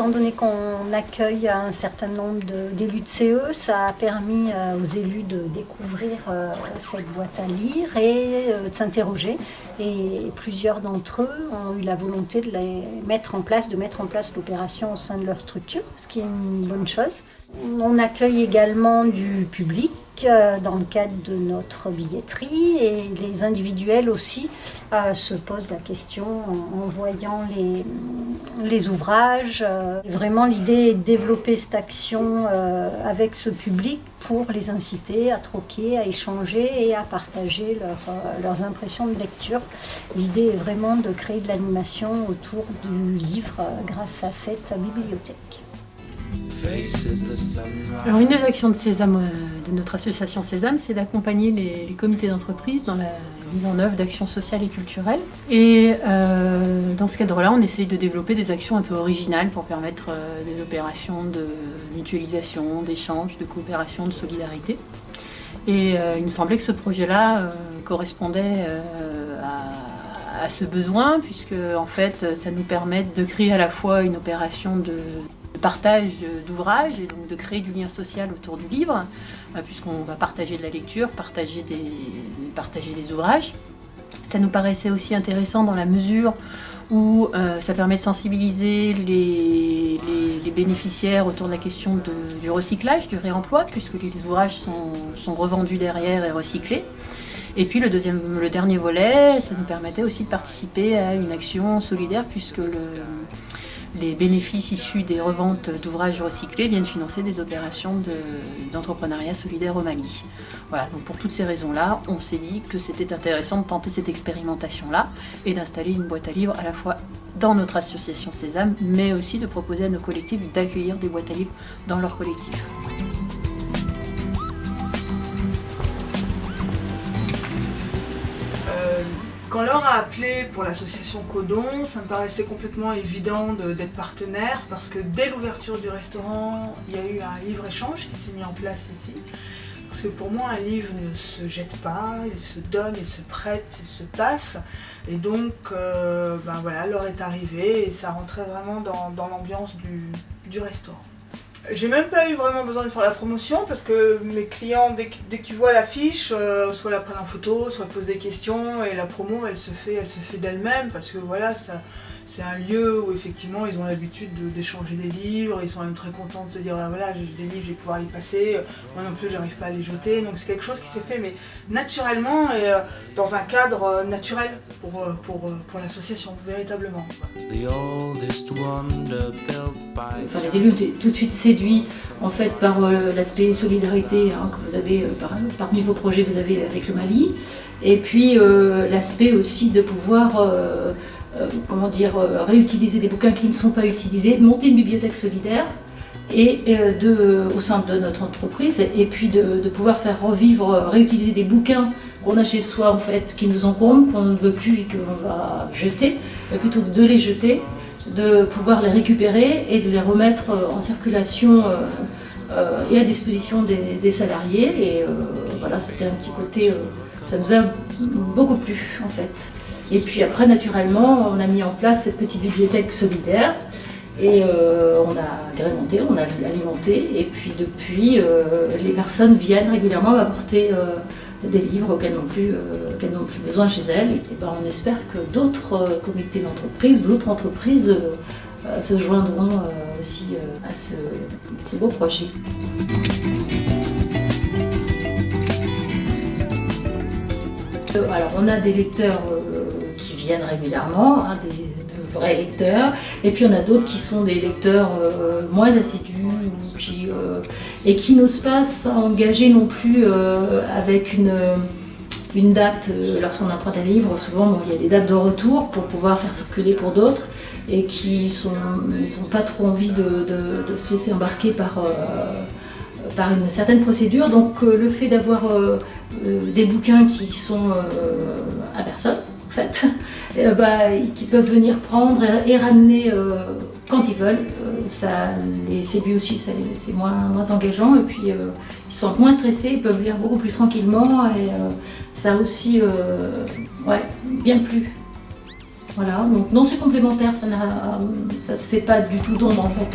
étant donné qu'on accueille un certain nombre d'élus de CE, ça a permis aux élus de découvrir cette boîte à lire et de s'interroger. Et plusieurs d'entre eux ont eu la volonté de mettre en place l'opération au sein de leur structure, ce qui est une bonne chose. On accueille également du public dans le cadre de notre billetterie et les individuels aussi se posent la question en voyant les ouvrages. Vraiment l'idée est de développer cette action avec ce public pour les inciter à troquer, à échanger et à partager leurs impressions de lecture. L'idée est vraiment de créer de l'animation autour du livre grâce à cette bibliothèque. Alors une des actions de Sésame, de notre association Sésame, c'est d'accompagner les comités d'entreprise dans la mise en œuvre d'actions sociales et culturelles. Et dans ce cadre-là, on essaye de développer des actions un peu originales pour permettre des opérations de mutualisation, d'échange, de coopération, de solidarité. Et il nous semblait que ce projet-là correspondait à ce besoin, puisque en fait, ça nous permet de créer à la fois une opération de partage d'ouvrages et donc de créer du lien social autour du livre, puisqu'on va partager de la lecture, partager des ouvrages. Ça nous paraissait aussi intéressant dans la mesure où ça permet de sensibiliser les bénéficiaires autour de la question du recyclage, du réemploi, puisque les ouvrages sont revendus derrière et recyclés. Et puis le dernier volet, ça nous permettait aussi de participer à une action solidaire, puisque les bénéfices issus des reventes d'ouvrages recyclés viennent financer des opérations d'entrepreneuriat solidaire au Mali. Voilà, donc pour toutes ces raisons-là, on s'est dit que c'était intéressant de tenter cette expérimentation-là et d'installer une boîte à livres à la fois dans notre association Sésame, mais aussi de proposer à nos collectifs d'accueillir des boîtes à livres dans leur collectif. Quand Laure a appelé pour l'association Codon, ça me paraissait complètement évident d'être partenaire parce que dès l'ouverture du restaurant, il y a eu un livre-échange qui s'est mis en place ici. Parce que pour moi, un livre ne se jette pas, il se donne, il se prête, il se passe. Et donc, voilà, Laure est arrivée et ça rentrait vraiment dans l'ambiance du restaurant. J'ai même pas eu vraiment besoin de faire la promotion parce que mes clients, dès qu'ils voient l'affiche, soit la prennent en photo, soit posent des questions et la promo elle se fait d'elle-même parce que voilà, c'est un lieu où effectivement ils ont l'habitude d'échanger des livres, ils sont même très contents de se dire ah, voilà, j'ai des livres, je vais pouvoir les passer, moi non plus j'arrive pas à les jeter, donc c'est quelque chose qui s'est fait mais naturellement et dans un cadre naturel pour l'association, véritablement. Enfin, les élus étaient tout de suite séduits en fait, par l'aspect solidarité que vous avez parmi vos projets que vous avez avec le Mali, et puis l'aspect aussi de pouvoir réutiliser des bouquins qui ne sont pas utilisés, de monter une bibliothèque solidaire et au sein de notre entreprise, et puis de pouvoir faire revivre, réutiliser des bouquins qu'on a chez soi en fait, qui nous encombrent, qu'on ne veut plus et qu'on va jeter, plutôt que de les jeter, de pouvoir les récupérer et de les remettre en circulation et à disposition des salariés. Et voilà, c'était un petit côté, ça nous a beaucoup plu en fait. Et puis après, naturellement, on a mis en place cette petite bibliothèque solidaire et on a agrémenté, on a alimenté. Et puis depuis, les personnes viennent régulièrement m'apporter des livres qu'elles n'ont plus besoin chez elles. Et on espère que d'autres comités d'entreprise, d'autres entreprises se joindront aussi à ce beau projet. Alors on a des lecteurs qui viennent régulièrement, de vrais lecteurs, et puis on a d'autres qui sont des lecteurs moins assidus et qui n'osent pas s'engager non plus avec une date. Lorsqu'on emprunte un livre, souvent il y a des dates de retour pour pouvoir faire circuler pour d'autres et qui n'ont pas trop envie de se laisser embarquer par une certaine procédure. Donc le fait d'avoir des bouquins qui sont à personne, en fait, qui peuvent venir prendre et ramener quand ils veulent, ça les séduit aussi, c'est moins engageant, et puis ils se sentent moins stressés, ils peuvent lire beaucoup plus tranquillement, et ça a aussi bien plu. Voilà, donc non, c'est complémentaire, ça se fait pas du tout d'ombre en fait.